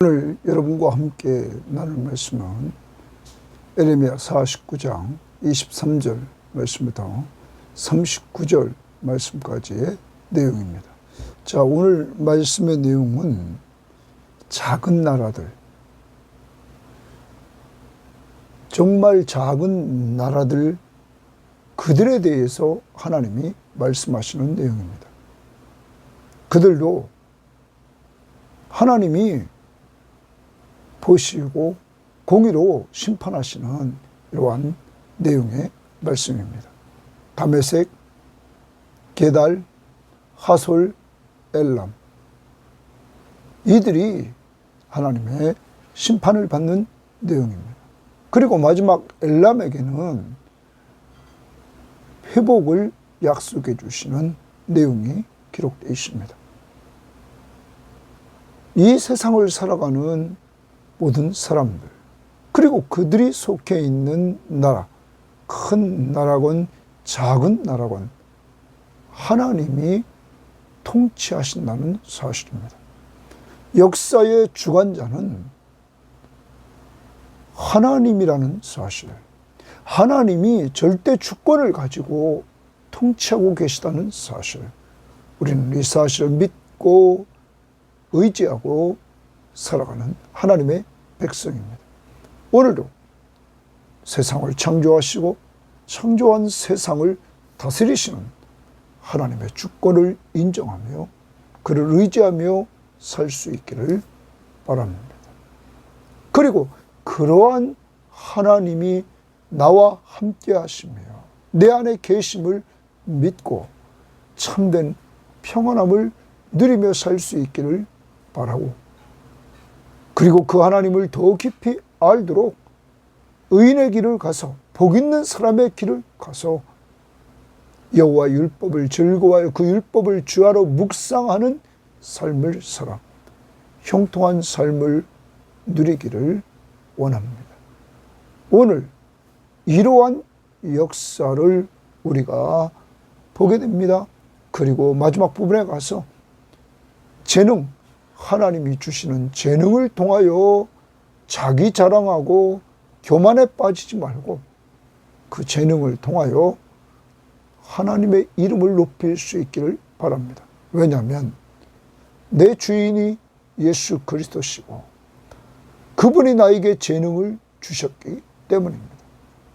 오늘 여러분과 함께 나눌 말씀은 에레미야 49장 23절 말씀부터 39절 말씀까지의 내용입니다. 자, 오늘 말씀의 내용은 작은 나라들, 정말 작은 나라들, 그들에 대해서 하나님이 말씀하시는 내용입니다. 그들도 하나님이 보시고 공의로 심판하시는 이러한 내용의 말씀입니다. 다메섹, 게달, 하솔, 엘람, 이들이 하나님의 심판을 받는 내용입니다. 그리고 마지막 엘람에게는 회복을 약속해 주시는 내용이 기록되어 있습니다. 이 세상을 살아가는 모든 사람들, 그리고 그들이 속해 있는 나라, 큰 나라건 작은 나라건 하나님이 통치하신다는 사실입니다. 역사의 주관자는 하나님이라는 사실, 하나님이 절대 주권을 가지고 통치하고 계시다는 사실, 우리는 이 사실을 믿고 의지하고 살아가는 하나님의 백성입니다. 오늘도 세상을 창조하시고 창조한 세상을 다스리시는 하나님의 주권을 인정하며 그를 의지하며 살 수 있기를 바랍니다. 그리고 그러한 하나님이 나와 함께 하시며 내 안에 계심을 믿고 참된 평안함을 누리며 살 수 있기를 바라고, 그리고 그 하나님을 더 깊이 알도록 의인의 길을 가서, 복 있는 사람의 길을 가서 여호와 율법을 즐거워하여 그 율법을 주야로 묵상하는 삶을 살아 형통한 삶을 누리기를 원합니다. 오늘 이러한 역사를 우리가 보게 됩니다. 그리고 마지막 부분에 가서 재능, 하나님이 주시는 재능을 통하여 자기 자랑하고 교만에 빠지지 말고 그 재능을 통하여 하나님의 이름을 높일 수 있기를 바랍니다. 왜냐하면 내 주인이 예수 그리스도시고 그분이 나에게 재능을 주셨기 때문입니다.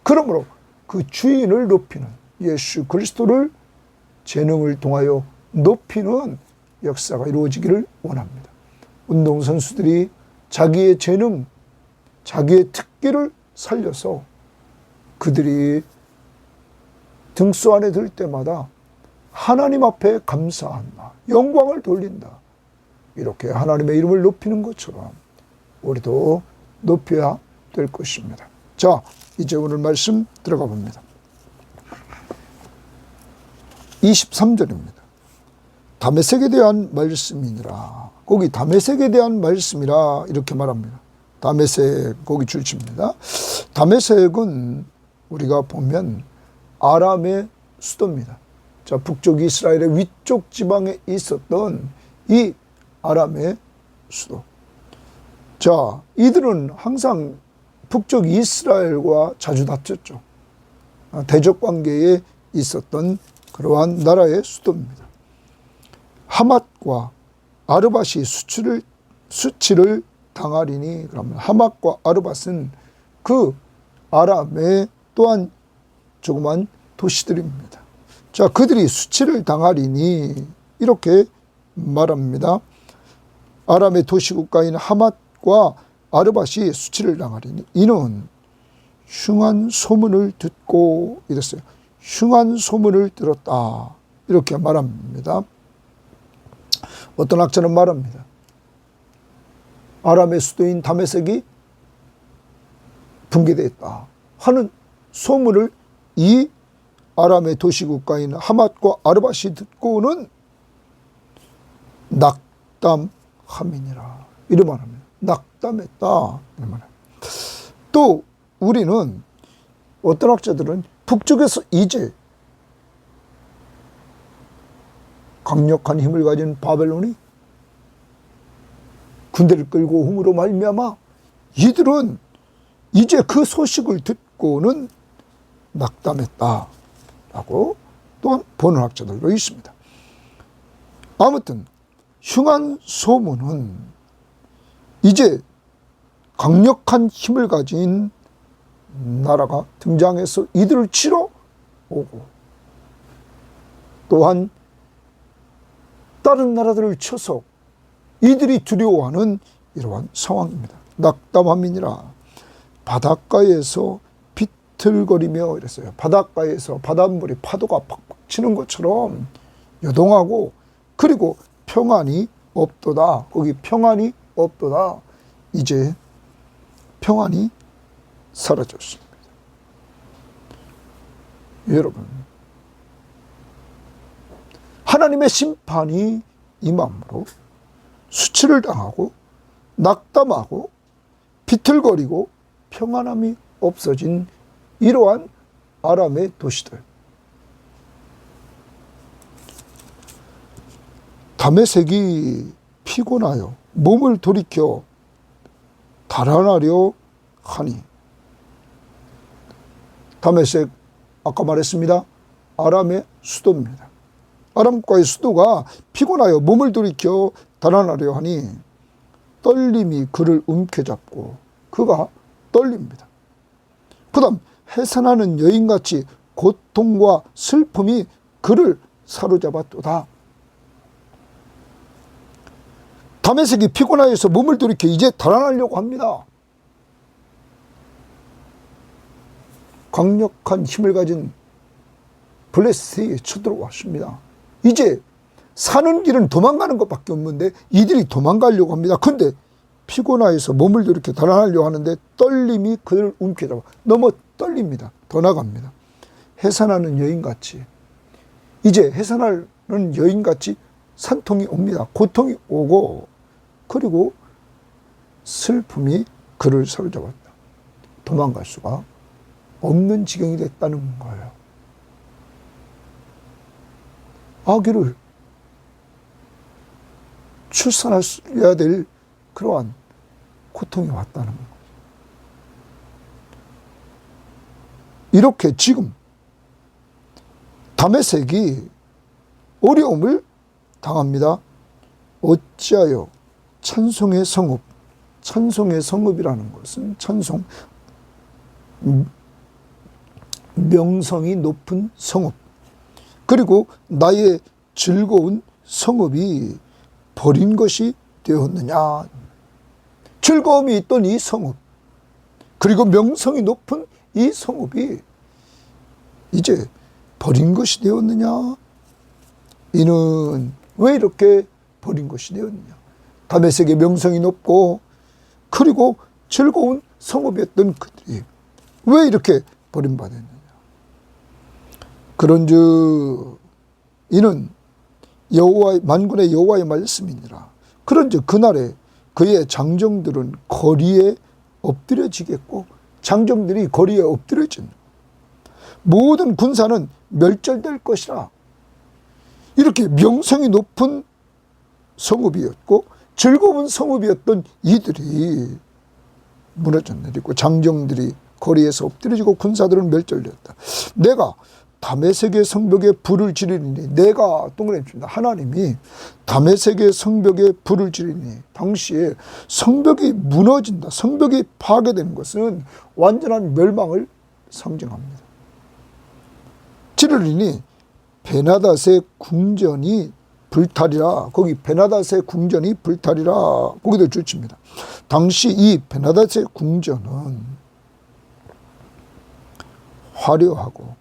그러므로 그 주인을 높이는, 예수 그리스도를 재능을 통하여 높이는 역사가 이루어지기를 원합니다. 운동선수들이 자기의 재능, 자기의 특기를 살려서 그들이 등수 안에 들 때마다 하나님 앞에 감사한다, 영광을 돌린다, 이렇게 하나님의 이름을 높이는 것처럼 우리도 높여야 될 것입니다. 자, 이제 오늘 말씀 들어가 봅니다. 23절입니다. 다메섹에 대한 말씀이니라. 거기 다메섹에 대한 말씀이라 이렇게 말합니다. 다메섹, 거기 줄칩니다. 다메섹은 우리가 보면 아람의 수도입니다. 자, 북쪽 이스라엘의 위쪽 지방에 있었던 이 아람의 수도. 자, 이들은 항상 북쪽 이스라엘과 자주 다퉜죠. 대적 관계에 있었던 그러한 나라의 수도입니다. 하맛과 아르밧이 수치를 당하리니, 그러면 하맛과 아르밧은 그 아람의 또한 조그만 도시들입니다. 자, 그들이 수치를 당하리니 이렇게 말합니다. 아람의 도시국가인 하맛과 아르밧이 수치를 당하리니 이는 흉한 소문을 듣고, 이랬어요. 흉한 소문을 들었다, 이렇게 말합니다. 어떤 학자는 말합니다. 아람의 수도인 다메섹이 붕괴되었다 하는 소문을 이 아람의 도시국가인 하맛과 아르밧이 듣고는 낙담함이니라, 이런 말합니다. 낙담했다, 이런 말합니다. 또 우리는, 어떤 학자들은 북쪽에서 이제 강력한 힘을 가진 바벨론이 군대를 끌고 옴으로 말미암아 이들은 이제 그 소식을 듣고는 낙담했다라고 또한 보는 학자들도 있습니다. 아무튼 흉한 소문은 이제 강력한 힘을 가진 나라가 등장해서 이들을 치러 오고, 또한 다른 나라들을 쳐서 이들이 두려워하는 이러한 상황입니다. 낙담함이니라. 바닷가에서 비틀거리며 이랬어요. 바닷가에서 바닷물이 파도가 팍팍 치는 것처럼 요동하고, 그리고 평안이 없도다. 거기 평안이 없도다. 이제 평안이 사라졌습니다. 여러분, 하나님의 심판이 임함으로 수치를 당하고 낙담하고 비틀거리고 평안함이 없어진 이러한 아람의 도시들, 다메섹이 피곤하여 몸을 돌이켜 달아나려 하니, 다메섹 아까 말했습니다. 아람의 수도입니다. 아람과의 수도가 피곤하여 몸을 돌이켜 달아나려 하니 떨림이 그를 움켜잡고 그가 떨립니다. 그 다음 해산하는 여인같이 고통과 슬픔이 그를 사로잡았도다. 다메섹이 피곤하여서 몸을 돌이켜 이제 달아나려고 합니다. 강력한 힘을 가진 블레셋이 쳐들어왔습니다. 이제 사는 길은 도망가는 것밖에 없는데 이들이 도망가려고 합니다. 그런데 피곤하여서 몸을 이렇게 달아나려고 하는데 떨림이 그를 움켜잡아 너무 떨립니다. 더 나갑니다. 해산하는 여인같이, 이제 해산하는 여인같이 산통이 옵니다. 고통이 오고, 그리고 슬픔이 그를 사로잡았다. 도망갈 수가 없는 지경이 됐다는 거예요. 아기를 출산해야 될 그러한 고통이 왔다는 거예요. 이렇게 지금 다메섹이 어려움을 당합니다. 어찌하여 찬송의 성읍, 찬송의 성읍이라는 것은 찬송, 명성이 높은 성읍, 그리고 나의 즐거운 성읍이 버린 것이 되었느냐. 즐거움이 있던 이 성읍, 그리고 명성이 높은 이 성읍이 이제 버린 것이 되었느냐. 이는 왜 이렇게 버린 것이 되었느냐. 다메섹의 명성이 높고 그리고 즐거운 성읍이었던 그들이 왜 이렇게 버림받았느냐. 그런즉 이는 여호와의 만군의 여호와의 말씀이니라. 그런즉 그날에 그의 장정들은 거리에 엎드려지겠고, 장정들이 거리에 엎드려진 모든 군사는 멸절될 것이라. 이렇게 명성이 높은 성읍이었고 즐거운 성읍이었던 이들이 무너져 내리고 장정들이 거리에서 엎드려지고 군사들은 멸절되었다. 내가 다메섹의 성벽에 불을 지르니, 내가 동그라미 칩니다. 하나님이 다메섹의 성벽에 불을 지르니, 당시에 성벽이 무너진다, 성벽이 파괴되는 것은 완전한 멸망을 상징합니다. 지르니 베나닷의 궁전이 불탈이라. 거기 베나닷의 궁전이 불탈이라. 거기도 주칩니다. 당시 이 베나닷의 궁전은 화려하고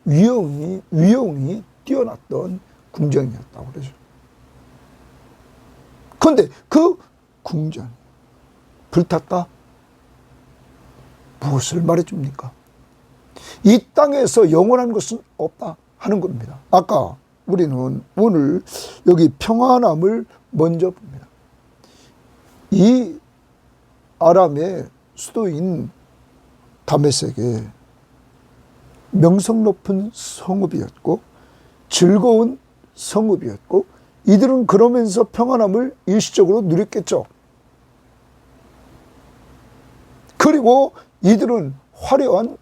위용이 뛰어났던 궁전이었다고 그러죠. 그런데 그 궁전이 불탔다? 무엇을 말해줍니까? 이 땅에서 영원한 것은 없다 하는 겁니다. 아까 우리는 오늘 여기 평안함을 먼저 봅니다. 이 아람의 수도인 다메섹에 명성 높은 성읍이었고 즐거운 성읍이었고, 이들은 그러면서 평안함을 일시적으로 누렸겠죠. 그리고 이들은 화려한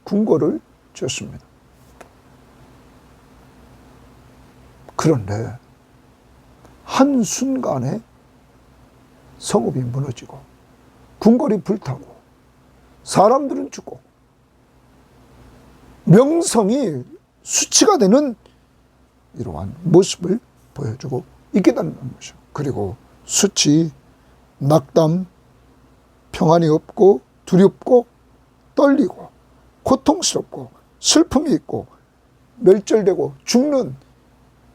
궁궐을 지었습니다. 그런데 한순간에 성읍이 무너지고 궁궐이 불타고 사람들은 죽고 명성이 수치가 되는 이러한 모습을 보여주고 있겠다는 것이죠. 그리고 수치, 낙담, 평안이 없고 두렵고 떨리고 고통스럽고 슬픔이 있고 멸절되고 죽는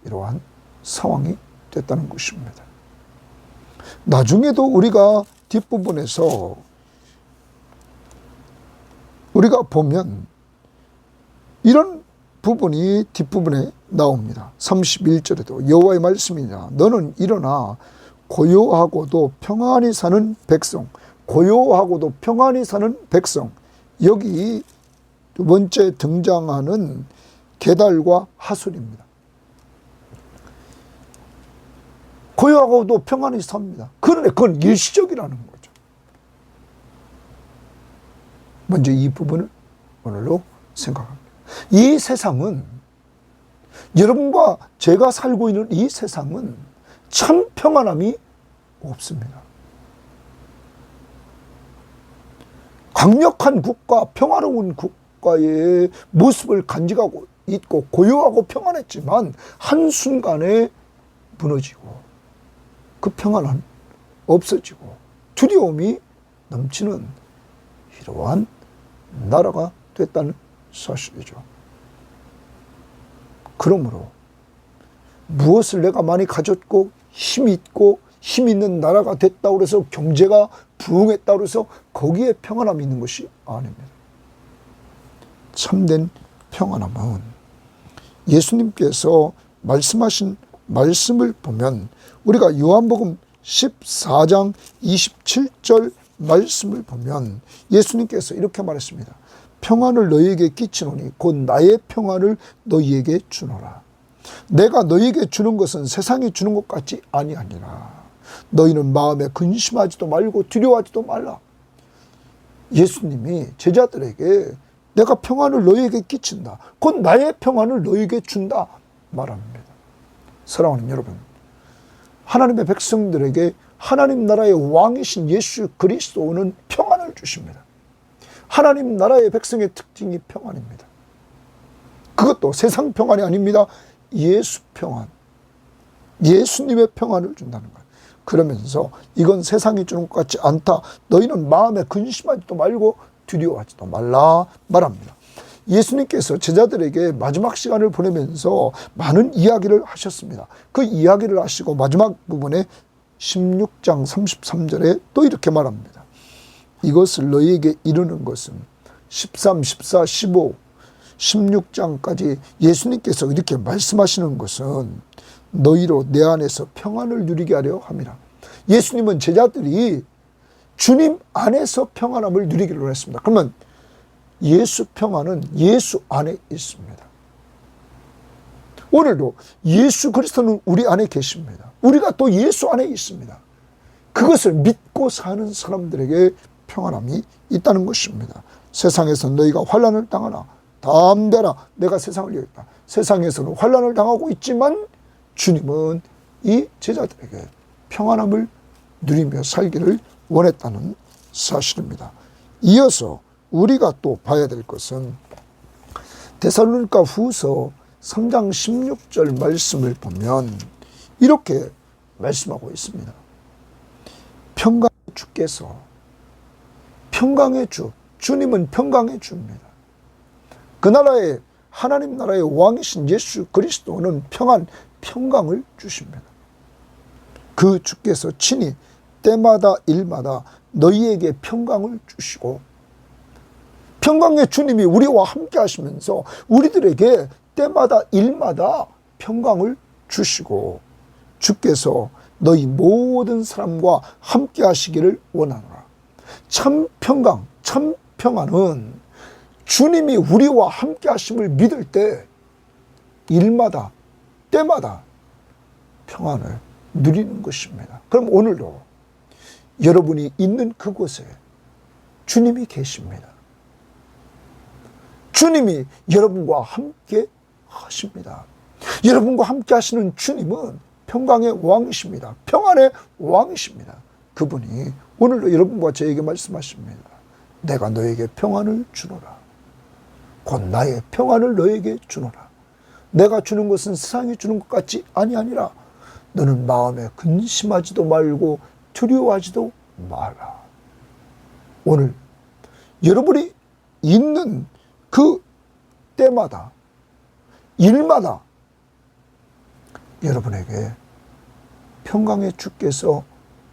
이러한 상황이 됐다는 것입니다. 나중에도 우리가 뒷부분에서 우리가 보면 이런 부분이 뒷부분에 나옵니다. 31절에도 여호와의 말씀이냐 너는 일어나 고요하고도 평안히 사는 백성, 고요하고도 평안히 사는 백성. 여기 두 번째 등장하는 게달과 하솔입니다. 고요하고도 평안히 삽니다. 그런데 그건 일시적이라는 거죠. 먼저 이 부분을 오늘로 생각합니다. 이 세상은, 여러분과 제가 살고 있는 이 세상은 참 평안함이 없습니다. 강력한 국가, 평화로운 국가의 모습을 간직하고 있고 고요하고 평안했지만 한순간에 무너지고 그 평안은 없어지고 두려움이 넘치는 이러한 나라가 됐다는 사실이죠. 그러므로 무엇을 내가 많이 가졌고 힘이 있고 힘 있는 나라가 됐다고 해서 경제가 부흥했다고 해서 거기에 평안함이 있는 것이 아닙니다. 참된 평안함은 예수님께서 말씀하신 말씀을 보면 우리가 요한복음 14장 27절 말씀을 보면 예수님께서 이렇게 말했습니다. 평안을 너희에게 끼치노니 곧 나의 평안을 너희에게 주노라. 내가 너희에게 주는 것은 세상이 주는 것 같지 아니하니라. 너희는 마음에 근심하지도 말고 두려워하지도 말라. 예수님이 제자들에게 내가 평안을 너희에게 끼친다. 곧 나의 평안을 너희에게 준다 말합니다. 사랑하는 여러분, 하나님의 백성들에게 하나님 나라의 왕이신 예수 그리스도는 평안을 주십니다. 하나님 나라의 백성의 특징이 평안입니다. 그것도 세상 평안이 아닙니다. 예수 평안, 예수님의 평안을 준다는 거예요. 그러면서 이건 세상이 주는 것 같지 않다. 너희는 마음에 근심하지도 말고 두려워하지도 말라 말합니다. 예수님께서 제자들에게 마지막 시간을 보내면서 많은 이야기를 하셨습니다. 그 이야기를 하시고 마지막 부분에 16장 33절에 또 이렇게 말합니다. 이것을 너희에게 이르는 것은 13, 14, 15, 16장까지 예수님께서 이렇게 말씀하시는 것은 너희로 내 안에서 평안을 누리게 하려 함이라. 예수님은 제자들이 주님 안에서 평안함을 누리기로 했습니다. 그러면 예수 평안은 예수 안에 있습니다. 오늘도 예수 그리스도는 우리 안에 계십니다. 우리가 또 예수 안에 있습니다. 그것을 믿고 사는 사람들에게 평안함이 있다는 것입니다. 세상에서 너희가 환난을 당하나 담대하라. 내가 세상을 이겼다. 세상에서는 환난을 당하고 있지만 주님은 이 제자들에게 평안함을 누리며 살기를 원했다는 사실입니다. 이어서 우리가 또 봐야 될 것은 데살로니가 후서 3장 16절 말씀을 보면 이렇게 말씀하고 있습니다. 평강의 주께서, 평강의 주, 주님은 평강의 주입니다. 그 나라의 하나님 나라의 왕이신 예수 그리스도는 평강을 주십니다. 그 주께서 친히 때마다 일마다 너희에게 평강을 주시고, 평강의 주님이 우리와 함께 하시면서 우리들에게 때마다 일마다 평강을 주시고, 주께서 너희 모든 사람과 함께 하시기를 원하노라. 참 평강, 참 평안은 주님이 우리와 함께 하심을 믿을 때 일마다 때마다 평안을 누리는 것입니다. 그럼 오늘도 여러분이 있는 그곳에 주님이 계십니다. 주님이 여러분과 함께 하십니다. 여러분과 함께 하시는 주님은 평강의 왕이십니다. 평안의 왕이십니다. 그분이 오늘도 여러분과 저에게 말씀하십니다. 내가 너에게 평안을 주노라. 곧 나의 평안을 너에게 주노라. 내가 주는 것은 세상이 주는 것 같지 아니하니라. 너는 마음에 근심하지도 말고 두려워하지도 마라. 오늘 여러분이 있는 그 때마다, 일마다 여러분에게 평강의 주께서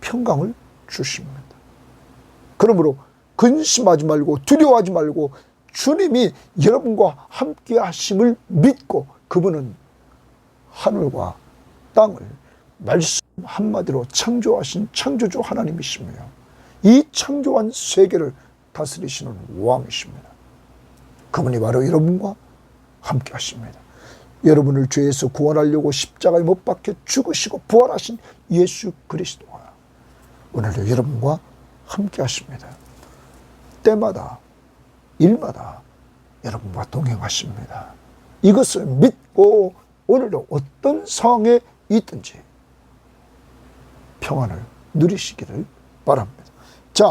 평강을 주십니다. 그러므로 근심하지 말고 두려워하지 말고 주님이 여러분과 함께 하심을 믿고, 그분은 하늘과 땅을 말씀 한마디로 창조하신 창조주 하나님이시며 이 창조한 세계를 다스리시는 왕이십니다. 그분이 바로 여러분과 함께 하십니다. 여러분을 죄에서 구원하려고 십자가에 못 박혀 죽으시고 부활하신 예수 그리스도가 오늘도 여러분과 함께 하십니다. 때마다 일마다 여러분과 동행하십니다. 이것을 믿고 오늘도 어떤 상황에 있든지 평안을 누리시기를 바랍니다. 자,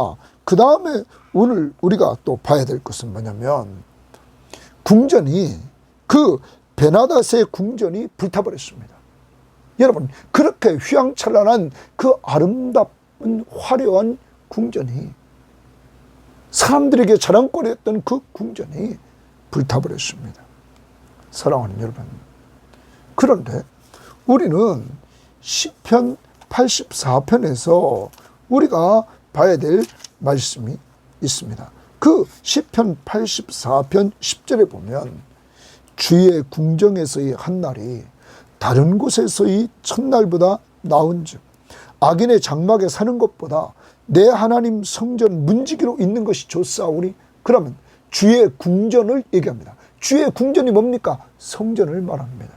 그 다음에 오늘 우리가 또 봐야 될 것은 뭐냐면, 궁전이, 그 베나닷의 궁전이 불타버렸습니다. 여러분, 그렇게 휘황찬란한 그 아름다운 화려한 궁전이, 사람들에게 자랑거리였던 그 궁전이 불타버렸습니다. 사랑하는 여러분, 그런데 우리는 시편 84편에서 우리가 봐야 될 말씀이 있습니다. 그 시편 84편 10절에 보면, 주의 궁정에서의 한날이 다른 곳에서의 첫날보다 나은즉 악인의 장막에 사는 것보다 내 하나님 성전 문지기로 있는 것이 좋사오니. 그러면 주의 궁전을 얘기합니다. 주의 궁전이 뭡니까? 성전을 말합니다.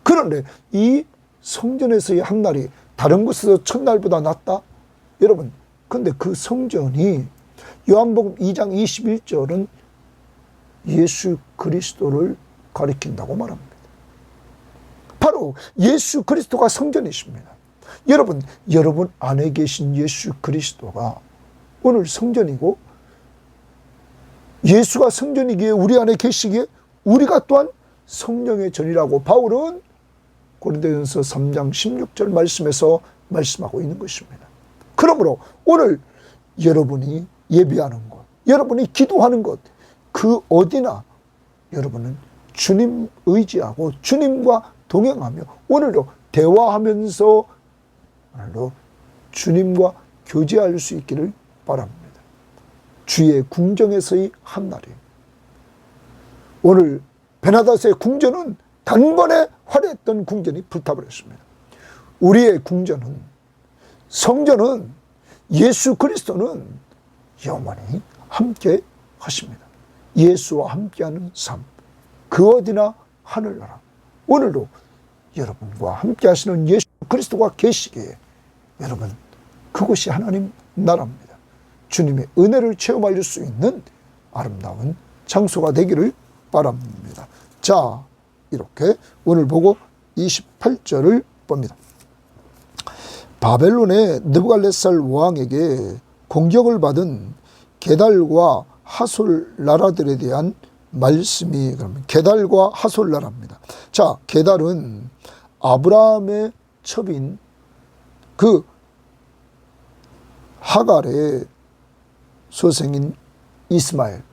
그런데 이 성전에서의 한날이 다른 곳에서 첫날보다 낫다? 여러분, 근데 그 성전이 요한복음 2장 21절은 예수 그리스도를 가리킨다고 말합니다. 바로 예수 그리스도가 성전이십니다. 여러분 안에 계신 예수 그리스도가 오늘 성전이고, 예수가 성전이기에 우리 안에 계시기에 우리가 또한 성령의 전이라고 바울은 고린도전서 3장 16절 말씀에서 말씀하고 있는 것입니다. 그러므로 오늘 여러분이 예배하는 곳, 여러분이 기도하는 곳, 그 어디나 여러분은 주님 의지하고 주님과 동행하며 오늘도 대화하면서 오늘도 주님과 교제할 수 있기를 바랍니다. 주의 궁정에서의 한날이, 오늘 베나닷의 궁전은 단번에 화려했던 궁전이 불타버렸습니다. 우리의 궁전은, 성전은, 예수 그리스도는 영원히 함께 하십니다. 예수와 함께하는 삶, 그 어디나 하늘나라. 오늘도 여러분과 함께 하시는 예수 그리스도가 계시기에 여러분, 그곳이 하나님 나라입니다. 주님의 은혜를 체험할 수 있는 아름다운 장소가 되기를 바랍니다. 자, 이렇게 오늘 보고 28절을 봅니다. 바벨론의 느부갈네살 왕에게 공격을 받은 게달과 하솔 나라들에 대한 말씀이, 그러면 게달과 하솔 나라입니다. 자, 게달은 아브라함의 첩인 그 하갈의 소생인 이스마엘,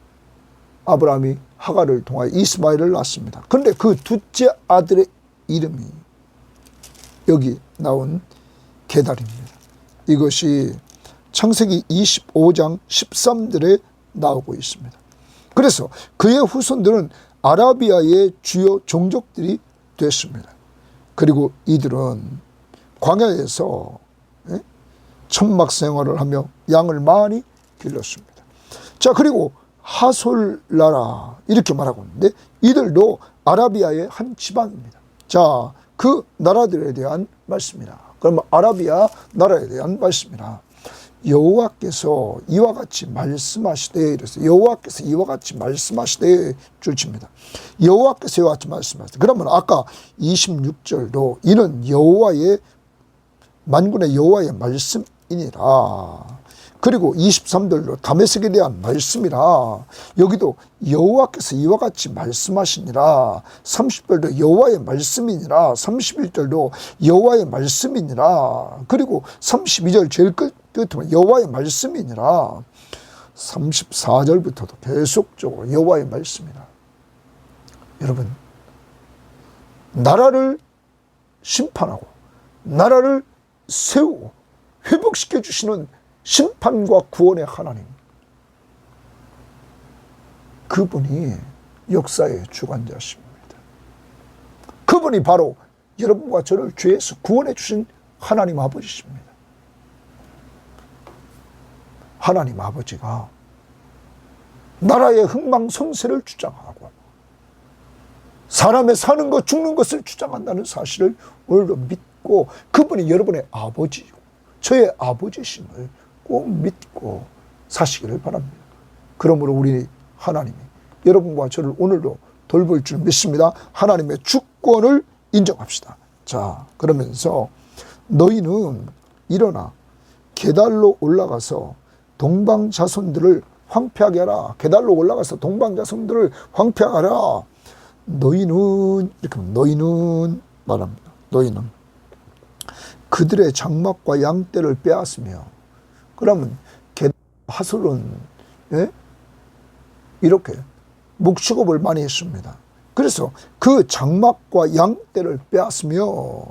아브라함이 하갈을 통하여 이스마엘을 낳습니다. 그런데 그 둘째 아들의 이름이 여기 나온 게달입니다. 이것이 창세기 25장 13절에 나오고 있습니다. 그래서 그의 후손들은 아라비아의 주요 종족들이 됐습니다. 그리고 이들은 광야에서 천막 생활을 하며 양을 많이 길렀습니다. 자, 그리고 하솔 나라 이렇게 말하고 있는데, 이들도 아라비아의 한 지방입니다. 자, 그 나라들에 대한 말씀이라. 그러면 아라비아 나라에 대한 말씀이라. 여호와께서 이와 같이 말씀하시되, 이래서 여호와께서 이와 같이 말씀하시되 줄칩니다. 여호와께서 이와 같이 말씀하시되. 그러면 아까 26절도 이는 여호와의 만군의 여호와의 말씀이니라. 그리고 23절로 다메섹에 대한 말씀이라. 여기도 여호와께서 이와 같이 말씀하시니라. 30절도 여호와의 말씀이니라. 31절도 여호와의 말씀이니라. 그리고 32절 제일 끝에 여호와의 말씀이니라. 34절부터도 계속적으로 여호와의 말씀이라. 여러분, 나라를 심판하고 나라를 세우고 회복시켜 주시는 심판과 구원의 하나님, 그분이 역사의 주관자십니다. 그분이 바로 여러분과 저를 죄에서 구원해 주신 하나님 아버지십니다. 하나님 아버지가 나라의 흥망성쇠를 주장하고 사람의 사는 것 죽는 것을 주장한다는 사실을 오늘도 믿고, 그분이 여러분의 아버지이고 저의 아버지심을 꼭 믿고 사시기를 바랍니다. 그러므로 우리 하나님이 여러분과 저를 오늘도 돌볼 줄 믿습니다. 하나님의 주권을 인정합시다. 자, 그러면서 너희는 일어나 게달로 올라가서 동방 자손들을 황폐하게 하라. 게달로 올라가서 동방 자손들을 황폐하게 하라. 너희는, 이렇게 너희는 말합니다. 너희는 그들의 장막과 양떼를 빼앗으며. 그러면 하솔은 이렇게 목축업을 많이 했습니다. 그래서 그 장막과 양떼를 빼앗으며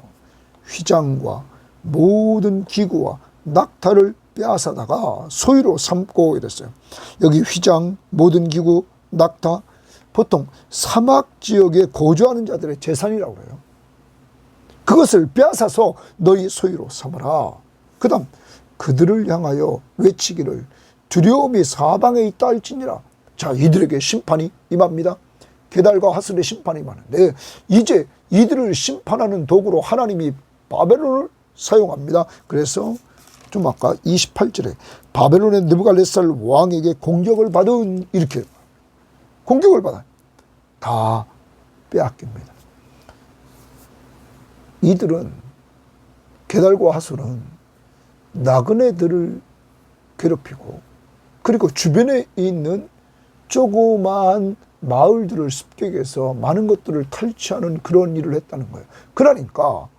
휘장과 모든 기구와 낙타를 빼앗아다가 소유로 삼고 이랬어요. 여기 휘장, 모든 기구, 낙타, 보통 사막 지역에 거주하는 자들의 재산이라고 해요. 그것을 빼앗아서 너희 소유로 삼아라. 그 다음 그들을 향하여 외치기를 두려움이 사방에 있다 할지니라. 자, 이들에게 심판이 임합니다. 게달과 하솔의 심판이 임하는데, 이제 이들을 심판하는 도구로 하나님이 바벨론을 사용합니다. 그래서 좀 아까 28절에 바벨론의 느부갓네살 왕에게 공격을 받은, 이렇게 공격을 받아 다 빼앗깁니다. 이들은, 게달과 하솔은 나그네들을 괴롭히고, 그리고 주변에 있는 조그마한 마을들을 습격해서 많은 것들을 탈취하는 그런 일을 했다는 거예요. 그러니까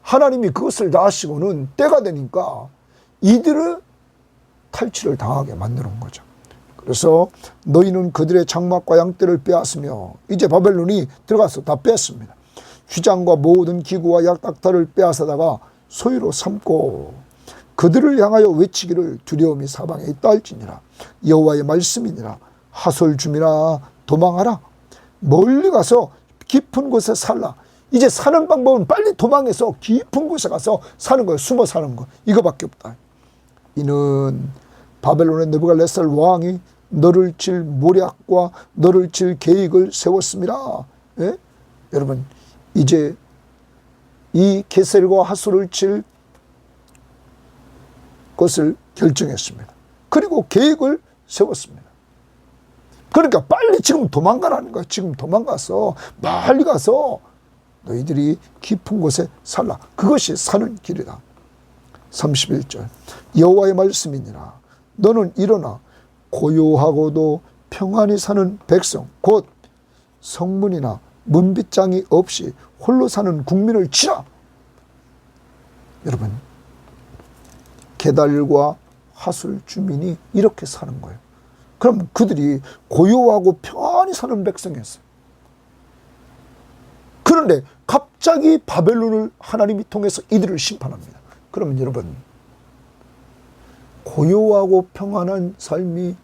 하나님이 그것을 다 하시고는 때가 되니까 이들을 탈취를 당하게 만드는 거죠. 그래서 너희는 그들의 장막과 양떼를 빼앗으며, 이제 바벨론이 들어가서 다 뺐습니다. 휘장과 모든 기구와 약닭타를 빼앗아다가 소유로 삼고 그들을 향하여 외치기를 두려움이 사방에 있다 할지니라. 여호와의 말씀이니라. 하솔 줌이라. 도망하라. 멀리 가서 깊은 곳에 살라. 이제 사는 방법은 빨리 도망해서 깊은 곳에 가서 사는 거예요. 숨어 사는 거. 이거밖에 없다. 이는 바벨론의 느부갓네살 왕이 너를 칠 모략과 너를 칠 계획을 세웠습니다. 예? 여러분, 이제 이 게셀과 하솔을 칠 것을 결정했습니다. 그리고 계획을 세웠습니다. 그러니까 빨리 지금 도망가라는 거야. 지금 도망가서 빨리 가서 너희들이 깊은 곳에 살라. 그것이 사는 길이다. 31절 여호와의 말씀이니라. 너는 일어나 고요하고도 평안히 사는 백성, 곧 성문이나 문빗장이 없이 홀로 사는 국민을 치라. 여러분, 게달과 하솔 주민이 이렇게 사는 거예요. 그럼 그들이 고요하고 평안히 사는 백성이었어요. 그런데 갑자기 바벨론을 하나님이 통해서 이들을 심판합니다. 그러면 여러분, 고요하고 평안한 삶이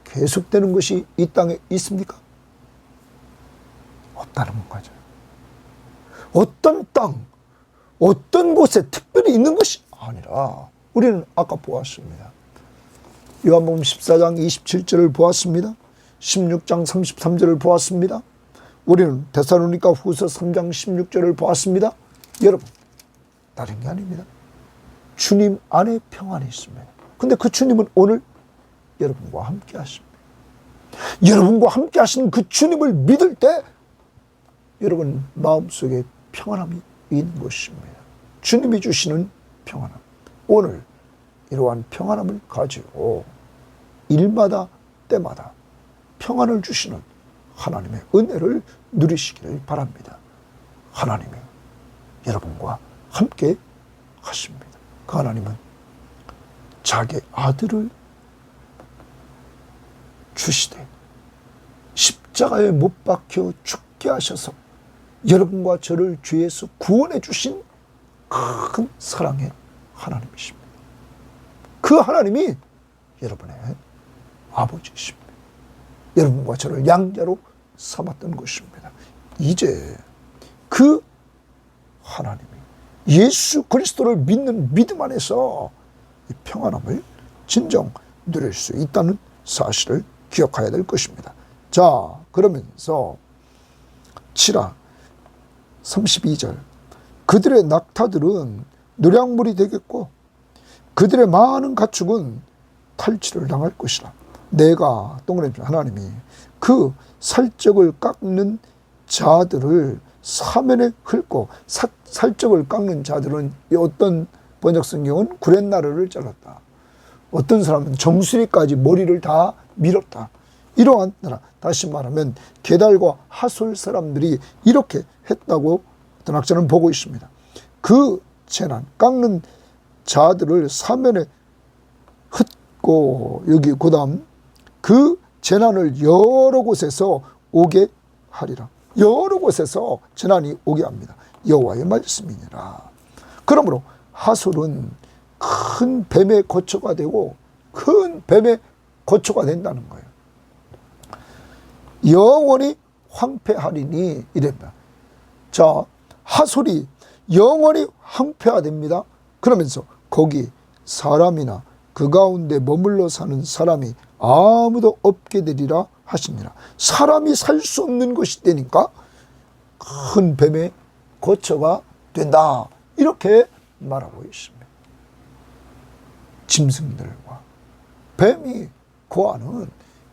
계속되는 것이 이 땅에 있습니까? 없다는 거죠. 어떤 땅, 어떤 곳에 특별히 있는 것이 아니라, 우리는 아까 보았습니다. 요한복음 14장 27절을 보았습니다. 16장 33절을 보았습니다. 우리는 데살로니가 후서 3장 16절을 보았습니다. 여러분, 다른 게 아닙니다. 주님 안에 평안이 있습니다. 근데 그 주님은 오늘 여러분과 함께 하십니다. 여러분과 함께 하시는 그 주님을 믿을 때 여러분 마음속에 평안함이 있는 것입니다. 주님이 주시는 평안함. 오늘 이러한 평안함을 가지고 일마다 때마다 평안을 주시는 하나님의 은혜를 누리시기를 바랍니다. 하나님이 여러분과 함께 하십니다. 그 하나님은 자기 아들을 주시되 십자가에 못 박혀 죽게 하셔서 여러분과 저를 죄에서 구원해 주신 큰 사랑의 하나님이십니다. 그 하나님이 여러분의 아버지이십니다. 여러분과 저를 양자로 삼았던 것입니다. 이제 그 하나님이 예수 그리스도를 믿는 믿음 안에서 이 평안함을 진정 누릴 수 있다는 사실을 기억해야 될 것입니다. 자, 그러면서 32절 그들의 낙타들은 노량물이 되겠고 그들의 많은 가축은 탈취를 당할 것이라. 내가 동그라미 하나님이 그 살적을 깎는 자들을 사면에 훑고 살적을 깎는 자들은 어떤 번역 성경은 구렛나루를 잘랐다. 어떤 사람은 정수리까지 머리를 다 밀었다. 이러한 나라. 다시 말하면 게달과 하솔 사람들이 이렇게 했다고 어떤 학자는 보고 있습니다. 그 재난 깎는 자들을 사면에 흩고 여기 그 다음 그 재난을 여러 곳에서 오게 하리라. 여러 곳에서 재난이 오게 합니다. 여호와의 말씀이니라. 그러므로 하솔은 큰 뱀의 거처가 되고 큰 뱀의 거처가 된다는 거예요. 영원히 황폐하리니 이랬다. 자, 하솔이 영원히 황폐화됩니다. 그러면서 거기 사람이나 그 가운데 머물러 사는 사람이 아무도 없게 되리라 하시니라. 사람이 살 수 없는 것이 되니까 큰 뱀의 거처가 된다. 이렇게 말하고 있습니다. 짐승들과 뱀이 거하는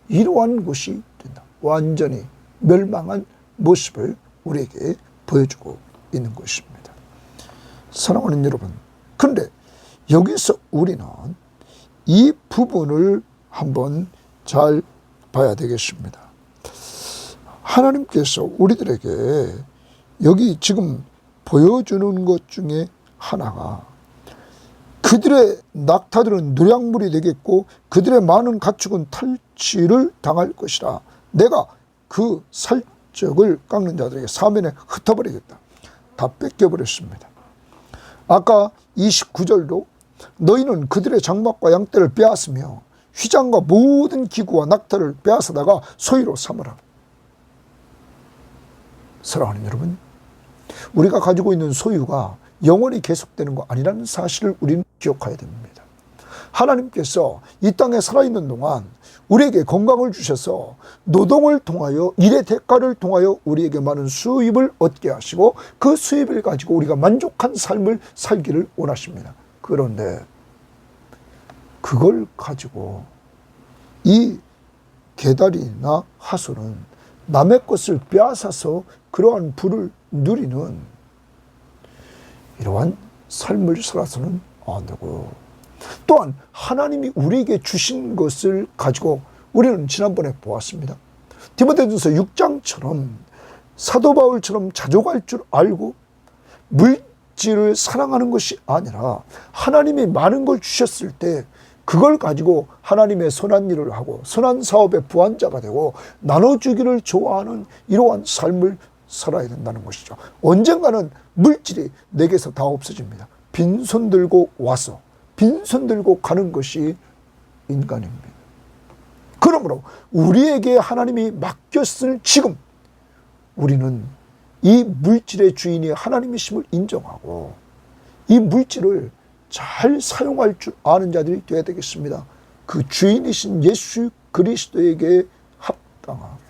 이러한 곳이 된다. 완전히 멸망한 모습을 우리에게 보여주고 있는 것입니다. 사랑하는 여러분, 그런데 여기서 우리는 이 부분을 한번 잘 봐야 되겠습니다. 하나님께서 우리들에게 여기 지금 보여주는 것 중에 하나가 그들의 낙타들은 노량물이 되겠고 그들의 많은 가축은 탈취를 당할 것이라. 내가 그 살적을 깎는 자들에게 사면에 흩어버리겠다. 다 뺏겨버렸습니다. 아까 29절도 너희는 그들의 장막과 양떼를 빼앗으며 휘장과 모든 기구와 낙타를 빼앗아다가 소유로 삼으라. 사랑하는 여러분, 우리가 가지고 있는 소유가 영원히 계속되는 거 아니라는 사실을 우리는 기억해야 됩니다. 하나님께서 이 땅에 살아있는 동안 우리에게 건강을 주셔서 노동을 통하여 일의 대가를 통하여 우리에게 많은 수입을 얻게 하시고 그 수입을 가지고 우리가 만족한 삶을 살기를 원하십니다. 그런데 그걸 가지고 이 게달이나 하솔은 남의 것을 빼앗아서 그러한 부를 누리는 이러한 삶을 살아서는 안 되고, 또한 하나님이 우리에게 주신 것을 가지고 우리는 지난번에 보았습니다. 디모데전서 6장처럼 사도 바울처럼 자족할 줄 알고 물질을 사랑하는 것이 아니라 하나님이 많은 걸 주셨을 때 그걸 가지고 하나님의 선한 일을 하고 선한 사업의 부한자가 되고 나눠주기를 좋아하는 이러한 삶을 살아야 된다는 것이죠. 언젠가는 물질이 내게서 다 없어집니다. 빈손 들고 와서 빈손 들고 가는 것이 인간입니다. 그러므로 우리에게 하나님이 맡겼을 지금 우리는 이 물질의 주인이 하나님이심을 인정하고 이 물질을 잘 사용할 줄 아는 자들이 되어야 되겠습니다. 그 주인이신 예수 그리스도에게 합당하게.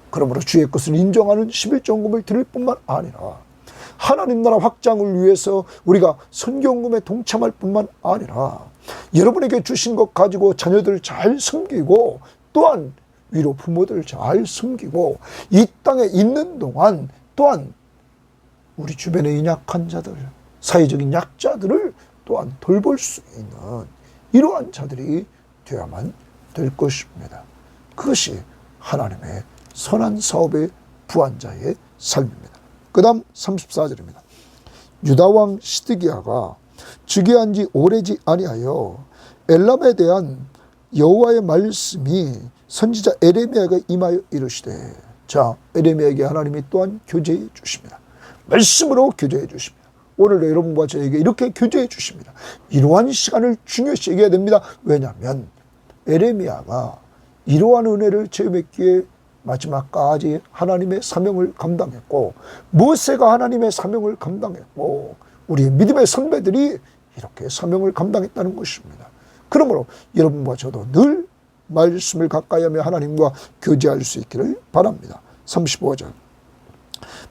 그러므로 주의 것을 인정하는 11조금을 드릴 뿐만 아니라 하나님 나라 확장을 위해서 우리가 선교금에 동참할 뿐만 아니라 여러분에게 주신 것 가지고 자녀들 잘 섬기고 또한 위로 부모들 잘 섬기고 이 땅에 있는 동안 또한 우리 주변의 연약한 자들, 사회적인 약자들을 또한 돌볼 수 있는 이러한 자들이 되어야만 될 것입니다. 그것이 하나님의 선한 사업의 부한자의 삶입니다. 그 다음 34절입니다. 유다왕 시드기야가 즉위한 지 오래지 아니하여 엘람에 대한 여호와의 말씀이 선지자 에레미야가 임하여 이르시되, 자, 에레미야에게 하나님이 또한 교제해 주십니다. 말씀으로 교제해 주십니다. 오늘 여러분과 저에게 이렇게 교제해 주십니다. 이러한 시간을 중요시 여겨야 됩니다. 왜냐하면 에레미야가 이러한 은혜를 체험했기에 마지막까지 하나님의 사명을 감당했고, 모세가 하나님의 사명을 감당했고, 우리 믿음의 선배들이 이렇게 사명을 감당했다는 것입니다. 그러므로 여러분과 저도 늘 말씀을 가까이 하며 하나님과 교제할 수 있기를 바랍니다. 35절.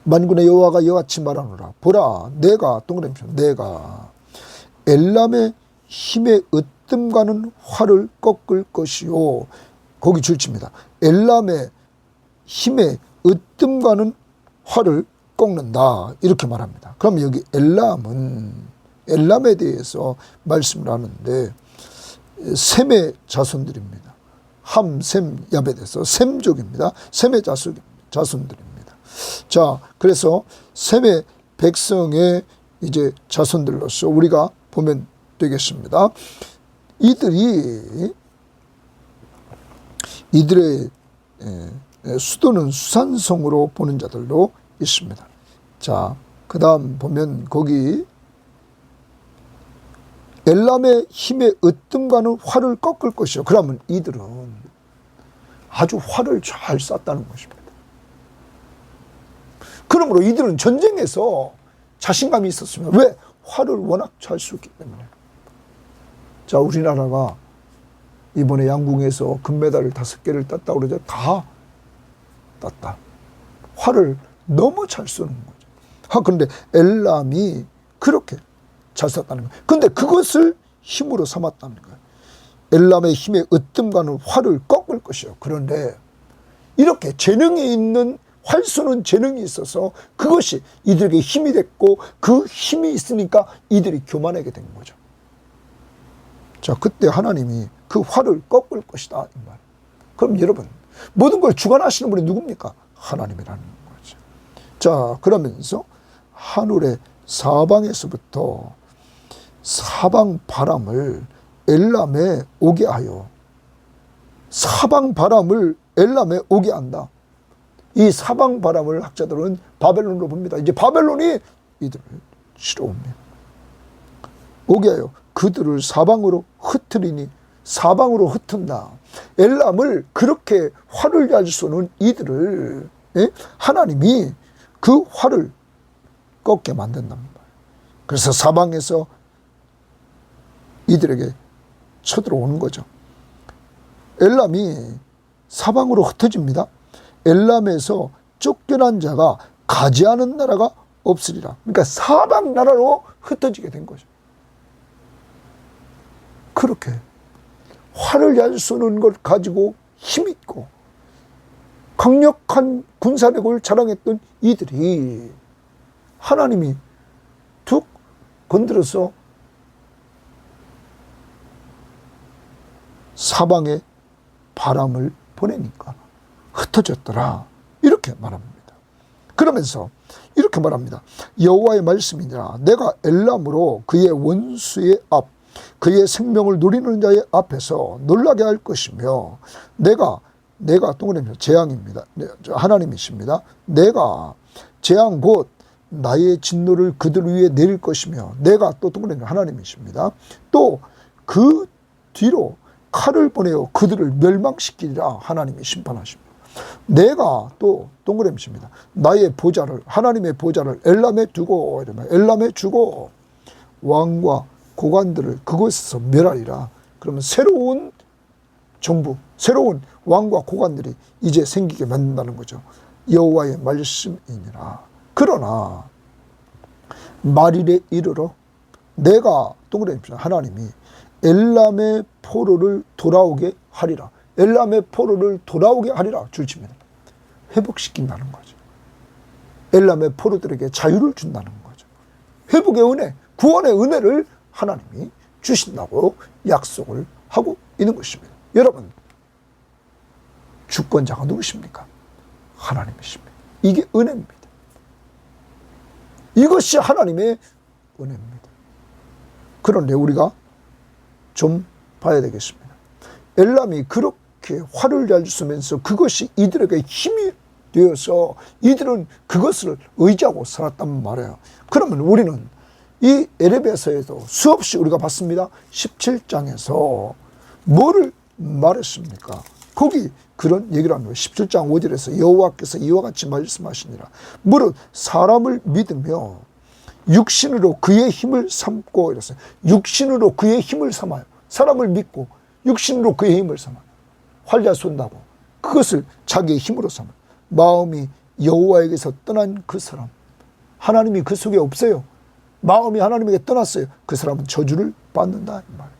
만군의 여호와가 이같이 말하노라. 보라, 내가 엘람의 힘에 으뜸가는 활을 꺾을 것이요. 거기 줄칩니다. 엘람의 힘에 으뜸가는 활을 꺾는다, 이렇게 말합니다. 그럼 여기 엘람에 대해서 말씀을 하는데 셈의 자손들입니다. 함, 셈, 야벳에서 셈족입니다. 셈의 자손들입니다. 자, 그래서 셈의 백성의 이제 자손들로서 우리가 보면 되겠습니다. 이들의 수도는 수산성으로 보는 자들도 있습니다. 자, 그 다음 보면 거기 엘람의 힘에 으뜸가는 활을 꺾을 것이요. 그러면 이들은 아주 활을 잘 쐈다는 것입니다. 그러므로 이들은 전쟁에서 자신감이 있었으면, 왜? 활을 워낙 잘 쏘기 때문에. 자, 우리나라가 이번에 양궁에서 금메달을 5개를 땄다고 그러죠. 다 땄다. 활을 너무 잘 쏘는 거죠. 그런데 엘람이 그렇게 잘 쐈다는 거예요. 근데 그것을 힘으로 삼았다는 거예요. 엘람의 힘에 으뜸가는 활을 꺾을 것이요. 그런데 이렇게 재능이 있는, 활 쏘는 재능이 있어서 그것이 이들에게 힘이 됐고, 그 힘이 있으니까 이들이 교만하게 된 거죠. 자, 그때 하나님이 그 활을 꺾을 것이다, 이 말. 그럼 여러분, 모든 걸 주관하시는 분이 누굽니까? 하나님이라는 거죠. 자, 그러면서 하늘의 사방에서부터 사방 바람을 엘람에 오게 하여, 사방 바람을 엘람에 오게 한다. 이 사방 바람을 학자들은 바벨론으로 봅니다. 이제 바벨론이 이들을 치러 옵니다. 오게 하여 그들을 사방으로 흩으리니, 사방으로 흩은다. 엘람을 그렇게 활을 잘 쏘는 이들을 하나님이 그 활을 꺾게 만든단 말이에요. 그래서 사방에서 이들에게 쳐들어오는 거죠. 엘람이 사방으로 흩어집니다. 엘람에서 쫓겨난 자가 가지 않은 나라가 없으리라. 그러니까 사방 나라로 흩어지게 된 거죠. 그렇게 활을 잘 쏘는 걸 가지고 힘있고 강력한 군사력을 자랑했던 이들이 하나님이 툭 건드려서 사방에 바람을 보내니까 흩어졌더라, 이렇게 말합니다. 그러면서 이렇게 말합니다. 여호와의 말씀이니라. 내가 엘람으로 그의 원수의 앞, 그의 생명을 누리는 자의 앞에서 놀라게 할 것이며, 내가 동그라미 재앙입니다. 하나님이십니다. 내가 재앙 곧 나의 진노를 그들 위에 내릴 것이며, 내가 또 동그라미 하나님이십니다. 또 그 뒤로 칼을 보내어 그들을 멸망시키리라. 하나님이 심판하십니다. 내가 또 동그라미십니다. 나의 보좌를, 하나님의 보좌를 엘람에 두고, 엘람에 주고 왕과 고관들을 그곳에서 멸하리라. 그러면 새로운 정부, 새로운 왕과 고관들이 이제 생기게 만든다는 거죠. 여호와의 말씀이니라. 그러나 말일에 이르러 내가 동그라미 하나님이 엘람의 포로를 돌아오게 하리라. 엘람의 포로를 돌아오게 하리라 줄칩니다. 회복시킨다는 거죠. 엘람의 포로들에게 자유를 준다는 거죠. 회복의 은혜, 구원의 은혜를 하나님이 주신다고 약속을 하고 있는 것입니다. 여러분, 주권자가 누구십니까? 하나님이십니다. 이게 은혜입니다. 이것이 하나님의 은혜입니다. 그런데 우리가 좀 봐야 되겠습니다. 엘람이 그렇게 화를 잘 쓰면서 그것이 이들에게 힘이 되어서 이들은 그것을 의지하고 살았단 말이에요. 그러면 우리는 이 에레베서에도 수없이 우리가 봤습니다. 17장에서 뭐를 말했습니까? 거기 그런 얘기를 합니다. 17장 5절에서 여호와께서 이와 같이 말씀하시니라. 무릇 사람을 믿으며 육신으로 그의 힘을 삼고 이랬어요. 육신으로 그의 힘을 삼아요. 사람을 믿고 육신으로 그의 힘을 삼아요. 활 잘 쏜다고 그것을 자기의 힘으로 삼아요. 마음이 여호와에게서 떠난 그 사람, 하나님이 그 속에 없어요. 마음이 하나님에게 떠났어요. 그 사람은 저주를 받는다 이 말이에요.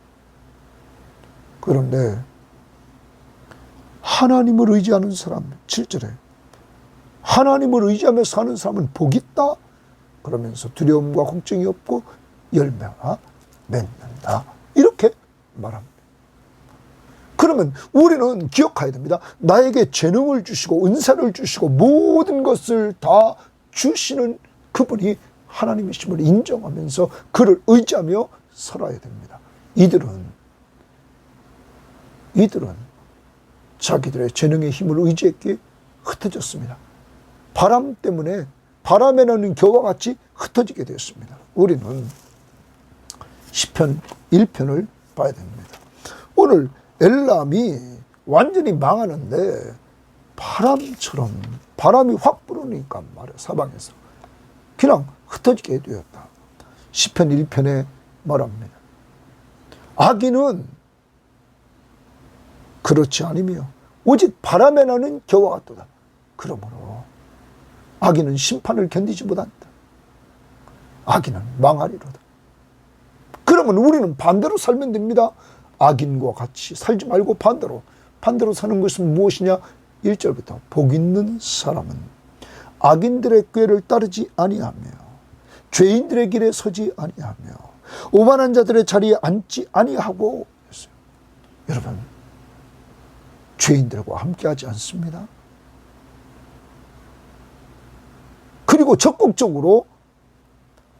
그런데 하나님을 의지하는 사람, 7절에 하나님을 의지하며 사는 사람은 복이 있다 그러면서 두려움과 걱정이 없고 열매가 맺는다 이렇게 말합니다. 그러면 우리는 기억해야 됩니다. 나에게 재능을 주시고 은사를 주시고 모든 것을 다 주시는 그분이 하나님이심을 인정하면서 그를 의지하며 살아야 됩니다. 이들은 자기들의 재능의 힘을 의지했기에 흩어졌습니다. 바람 때문에 바람에 나는 겨와 같이 흩어지게 되었습니다. 우리는 시편 1편을 봐야 됩니다. 오늘 엘람이 완전히 망하는데 바람처럼 바람이 확 불으니까 말이에요. 사방에서 그냥 흩어지게 되었다. 시편 1편에 말합니다. 악인은 그렇지 않으며 오직 바람에 나는 겨와 같도다. 그러므로 악인은 심판을 견디지 못한다. 악인은 망하리로다. 그러면 우리는 반대로 살면 됩니다. 악인과 같이 살지 말고 반대로 사는 것은 무엇이냐? 1절부터 복 있는 사람은 악인들의 꾀를 따르지 아니하며 죄인들의 길에 서지 아니하며 오만한 자들의 자리에 앉지 아니하고 했어요. 여러분, 죄인들과 함께하지 않습니다. 그리고 적극적으로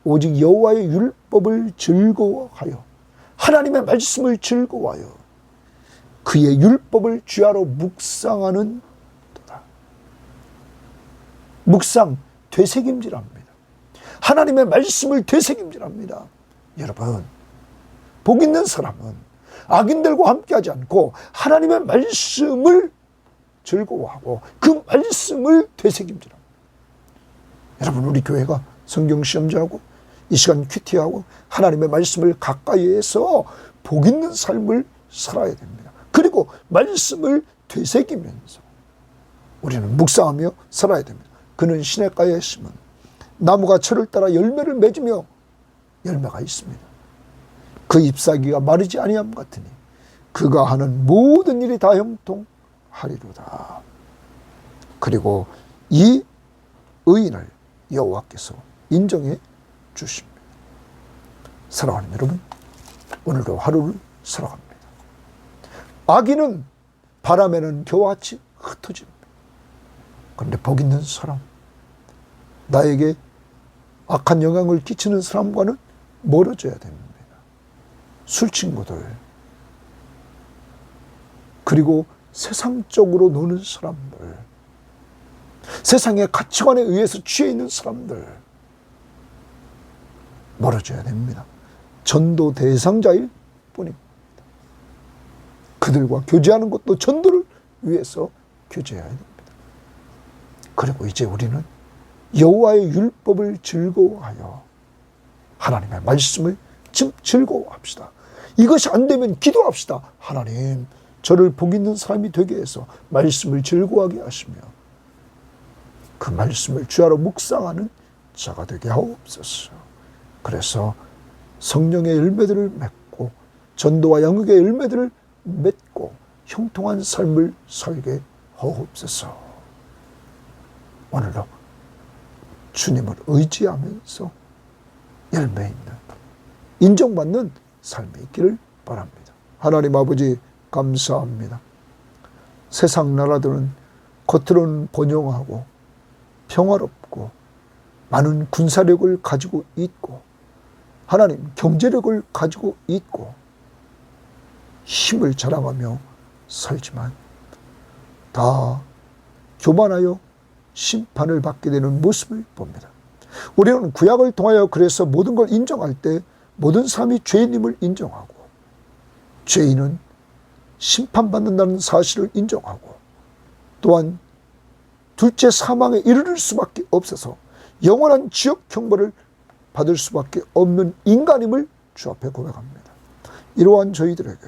오직 여호와의 율법을 즐거워하여 하나님의 말씀을 즐거워하여 그의 율법을 주야로 묵상하는 도다. 묵상, 되새김질합니다. 하나님의 말씀을 되새김질합니다. 여러분, 복 있는 사람은 악인들과 함께하지 않고 하나님의 말씀을 즐거워하고 그 말씀을 되새김질합니다. 여러분, 우리 교회가 성경 시험자하고 이 시간 큐티하고 하나님의 말씀을 가까이에서 복 있는 삶을 살아야 됩니다. 그리고 말씀을 되새기면서 우리는 묵상하며 살아야 됩니다. 그는 시냇가에 심은 나무가 철을 따라 열매를 맺으며 열매가 있습니다. 그 잎사귀가 마르지 아니함 같으니 그가 하는 모든 일이 다 형통하리로다. 그리고 이 의인을 여호와께서 인정해 주십니다. 사랑하는 여러분, 오늘도 하루를 살아갑니다. 악인은 바람에는 겨와 같이 흩어집니다. 그런데 복 있는 사람, 나에게 악한 영향을 끼치는 사람과는 멀어져야 됩니다. 술 친구들, 그리고 세상적으로 노는 사람들, 세상의 가치관에 의해서 취해 있는 사람들, 멀어져야 됩니다. 전도 대상자일 뿐입니다. 그들과 교제하는 것도 전도를 위해서 교제해야 됩니다. 그리고 이제 우리는 여호와의 율법을 즐거워하여 하나님의 말씀을 즐거워합시다. 이것이 안 되면 기도합시다. 하나님, 저를 복 있는 사람이 되게 해서 말씀을 즐거워하게 하시며 그 말씀을 주야로 묵상하는 자가 되게 하옵소서. 그래서 성령의 열매들을 맺고 전도와 양육의 열매들을 맺고 형통한 삶을 살게 하옵소서. 오늘도 주님을 의지하면서 열매 있는 인정받는 삶이 있기를 바랍니다. 하나님 아버지 감사합니다. 세상 나라들은 겉으로는 번영하고 평화롭고 많은 군사력을 가지고 있고 하나님 경제력을 가지고 있고 힘을 자랑하며 살지만 다 교만하여 심판을 받게 되는 모습을 봅니다. 우리는 구약을 통하여 그래서 모든 걸 인정할 때 모든 사람이 죄인임을 인정하고 죄인은 심판받는다는 사실을 인정하고 또한 둘째 사망에 이르를 수밖에 없어서 영원한 지옥 형벌을 받을 수밖에 없는 인간임을 주 앞에 고백합니다. 이러한 저희들에게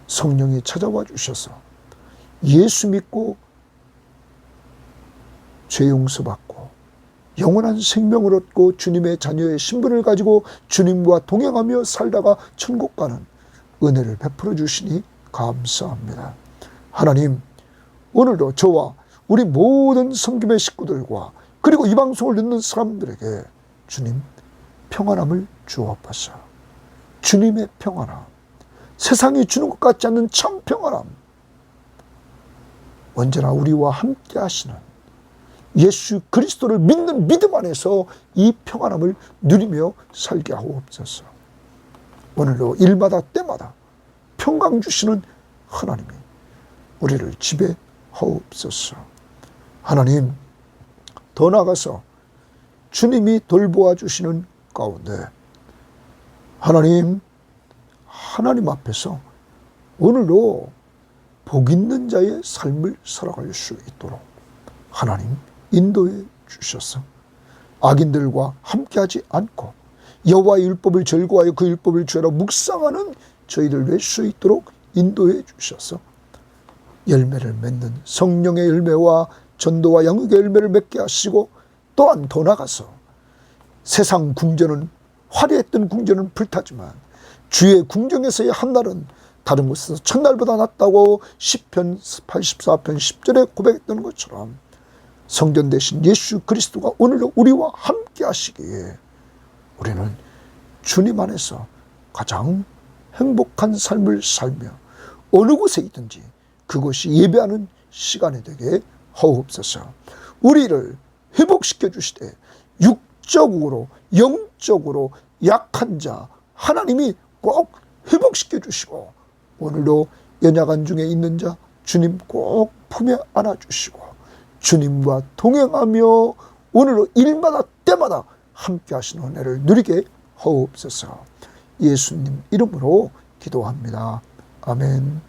성령이 찾아와 주셔서 예수 믿고 죄 용서받고 영원한 생명을 얻고 주님의 자녀의 신분을 가지고 주님과 동행하며 살다가 천국 가는 은혜를 베풀어 주시니 감사합니다. 하나님, 오늘도 저와 우리 모든 성김의 식구들과 그리고 이 방송을 듣는 사람들에게 주님 평안함을 주옵소서. 주님의 평안함, 세상이 주는 것 같지 않는 참 평안함, 언제나 우리와 함께 하시는 예수 그리스도를 믿는 믿음 안에서 이 평안함을 누리며 살게 하옵소서. 오늘도 일마다 때마다 평강 주시는 하나님이 우리를 지배하옵소서. 하나님, 더 나아가서 주님이 돌보아 주시는 가운데 하나님 앞에서 오늘도 복 있는 자의 삶을 살아갈 수 있도록 하나님 인도해 주셔서 악인들과 함께하지 않고 여호와의 율법을 절거하여 그 율법을 죄로 묵상하는 저희들 될 수 있도록 인도해 주셔서 열매를 맺는 성령의 열매와 전도와 양육의 열매를 맺게 하시고 또한 더 나아가서 세상 궁전은 화려했던 궁전은 불타지만 주의 궁정에서의 한날은 다른 곳에서 첫날보다 낫다고 시편 84편 10절에 고백했던 것처럼 성전 대신 예수 그리스도가 오늘도 우리와 함께 하시기에 우리는 주님 안에서 가장 행복한 삶을 살며 어느 곳에 있든지 그것이 예배하는 시간이 되게 하옵소서. 우리를 회복시켜 주시되 육적으로 영적으로 약한 자 하나님이 꼭 회복시켜 주시고 오늘도 연약한 중에 있는 자 주님 꼭 품에 안아주시고 주님과 동행하며 오늘도 일마다 때마다 함께 하시는 은혜를 누리게 하옵소서. 예수님 이름으로 기도합니다. 아멘.